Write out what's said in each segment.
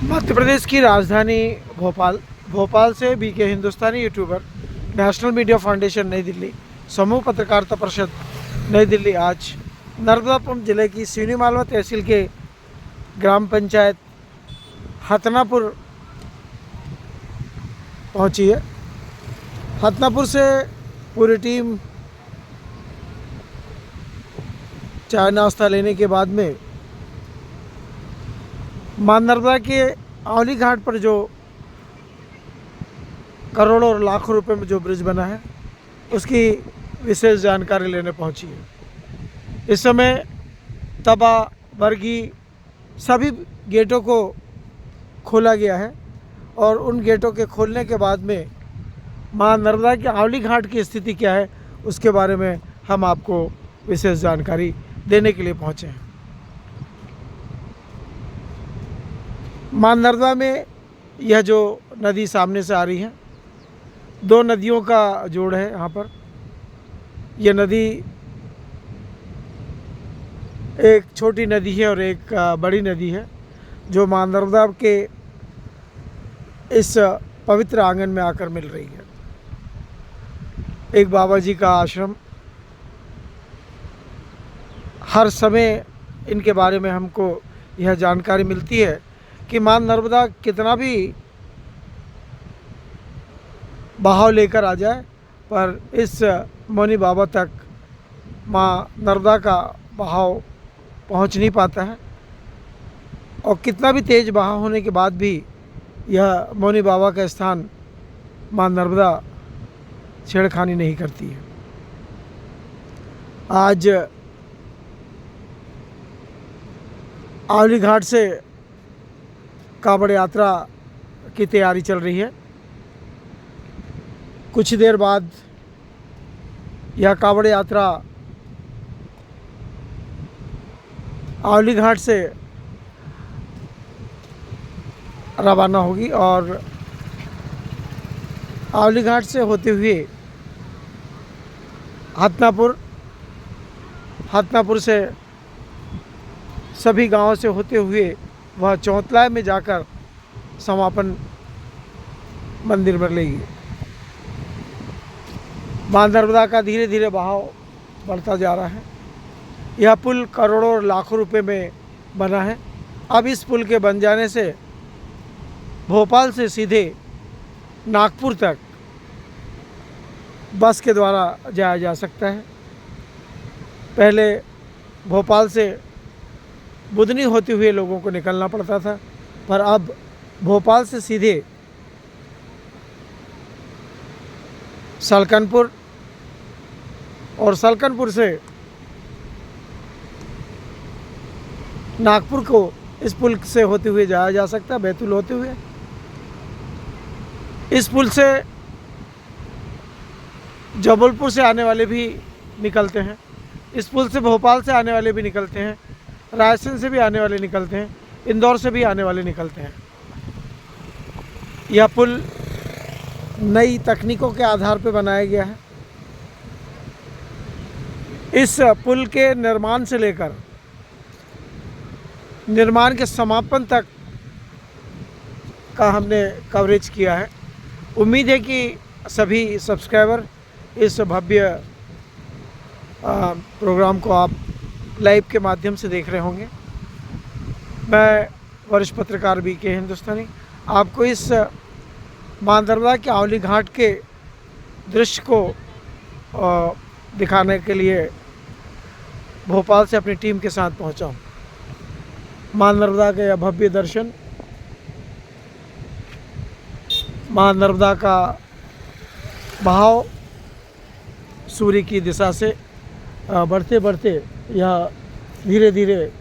मध्य प्रदेश की राजधानी भोपाल से बीके हिंदुस्तानी यूट्यूबर नेशनल मीडिया फाउंडेशन नई दिल्ली समूह पत्रकारिता परिषद नई दिल्ली आज नर्मदापुरम जिले की सीनी मालवा तहसील के ग्राम पंचायत हथनापुर पहुंची है। हथनापुर से पूरी टीम चाय नाश्ता लेने के बाद में मां नर्मदा के आंवली घाट पर जो करोड़ों और लाखों रुपए में जो ब्रिज बना है उसकी विशेष जानकारी लेने पहुंची है। इस समय तबा बरगी सभी गेटों को खोला गया है और उन गेटों के खोलने के बाद में मां नर्मदा के आंवली घाट की स्थिति क्या है उसके बारे में हम आपको विशेष जानकारी देने के लिए पहुंचे हैं। मां नर्मदा में यह जो नदी सामने से आ रही है, दो नदियों का जोड़ है। यहाँ पर यह नदी एक छोटी नदी है और एक बड़ी नदी है जो मां नर्मदा के इस पवित्र आंगन में आकर मिल रही है। एक बाबा जी का आश्रम, हर समय इनके बारे में हमको यह जानकारी मिलती है कि मां नर्मदा कितना भी बहाव लेकर आ जाए पर इस मौनी बाबा तक मां नर्मदा का बहाव पहुंच नहीं पाता है और कितना भी तेज़ बहाव होने के बाद भी यह मौनी बाबा का स्थान मां नर्मदा छेड़खानी नहीं करती है। आज आंवली घाट से कांवड़ यात्रा की तैयारी चल रही है। कुछ देर बाद यह कांवड़ यात्रा आंवली घाट से रवाना होगी और आंवली घाट से होते हुए हथनापुर से सभी गांवों से होते हुए वह चौतलाय में जाकर समापन मंदिर में लेगी। मां नर्मदा का धीरे धीरे बहाव बढ़ता जा रहा है। यह पुल करोड़ों और लाखों रुपए में बना है। अब इस पुल के बन जाने से भोपाल से सीधे नागपुर तक बस के द्वारा जाया जा सकता है। पहले भोपाल से बुधनी होते हुए लोगों को निकलना पड़ता था, पर अब भोपाल से सीधे सलकनपुर और सलकनपुर से नागपुर को इस पुल से होते हुए जाया जा सकता है, बैतूल होते हुए। इस पुल से जबलपुर से आने वाले भी निकलते हैं, इस पुल से भोपाल से आने वाले भी निकलते हैं, रायसेन से भी आने वाले निकलते हैं, इंदौर से भी आने वाले निकलते हैं। यह पुल नई तकनीकों के आधार पर बनाया गया है। इस पुल के निर्माण से लेकर निर्माण के समापन तक का हमने कवरेज किया है। उम्मीद है कि सभी सब्सक्राइबर इस भव्य प्रोग्राम को आप लाइव के माध्यम से देख रहे होंगे। मैं वरिष्ठ पत्रकार बीके हिंदुस्तानी आपको इस मां नर्मदा के आंवली घाट के दृश्य को दिखाने के लिए भोपाल से अपनी टीम के साथ पहुंचा हूं। मां नर्मदा के यह भव्य दर्शन, मां नर्मदा का बहाव सूर्य की दिशा से बढ़ते बढ़ते यह धीरे धीरे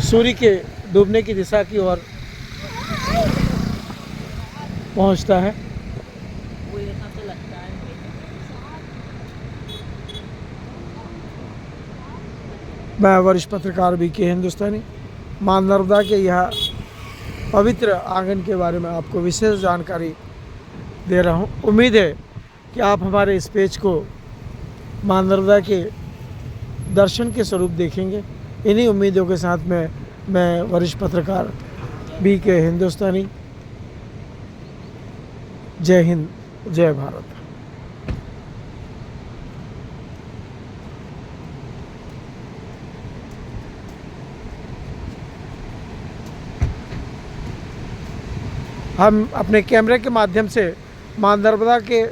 सूर्य के डूबने की दिशा की ओर पहुंचता है। मैं वरिष्ठ पत्रकार बीके हिंदुस्तानी मां नर्मदा के यह पवित्र आंगन के बारे में आपको विशेष जानकारी दे रहा हूँ। उम्मीद है कि आप हमारे इस पेज को मां नर्मदा के दर्शन के स्वरूप देखेंगे। इन्हीं उम्मीदों के साथ मैं मैं वरिष्ठ पत्रकार बी के हिंदुस्तानी। जय हिंद, जय भारत। हम अपने कैमरे के माध्यम से मां नर्मदा के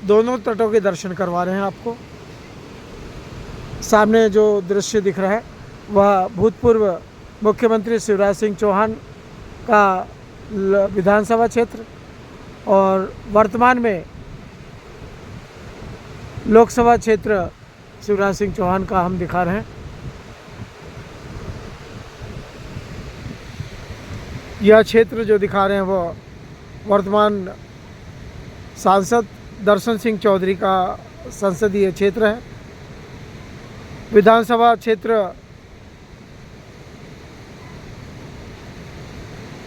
दोनों तटों के दर्शन करवा रहे हैं आपको। सामने जो दृश्य दिख रहा है वह भूतपूर्व मुख्यमंत्री शिवराज सिंह चौहान का विधानसभा क्षेत्र और वर्तमान में लोकसभा क्षेत्र शिवराज सिंह चौहान का हम दिखा रहे हैं। यह क्षेत्र जो दिखा रहे हैं वो वर्तमान सांसद दर्शन सिंह चौधरी का संसदीय क्षेत्र है। विधानसभा क्षेत्र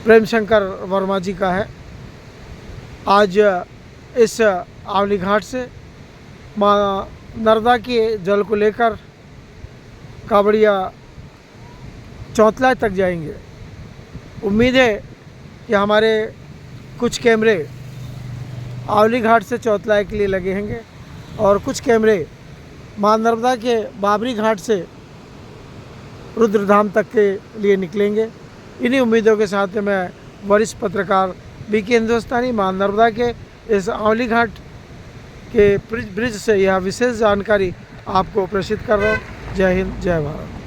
प्रेम शंकर वर्मा जी का है। आज इस आंवली घाट से मां नर्मदा के जल को लेकर कांवड़िया चौथला तक जाएंगे। उम्मीद है कि हमारे कुछ कैमरे आंवली घाट से चौथलाय के लिए लगे होंगे और कुछ कैमरे मां नर्मदा के बाबरी घाट से रुद्रधाम तक के लिए निकलेंगे। इन्हीं उम्मीदों के साथ मैं वरिष्ठ पत्रकार बी के हिंदुस्तानी मां नर्मदा के इस आंवली घाट के ब्रिज से यह विशेष जानकारी आपको प्रेषित कर रहा हूँ। जय हिंद, जय भारत।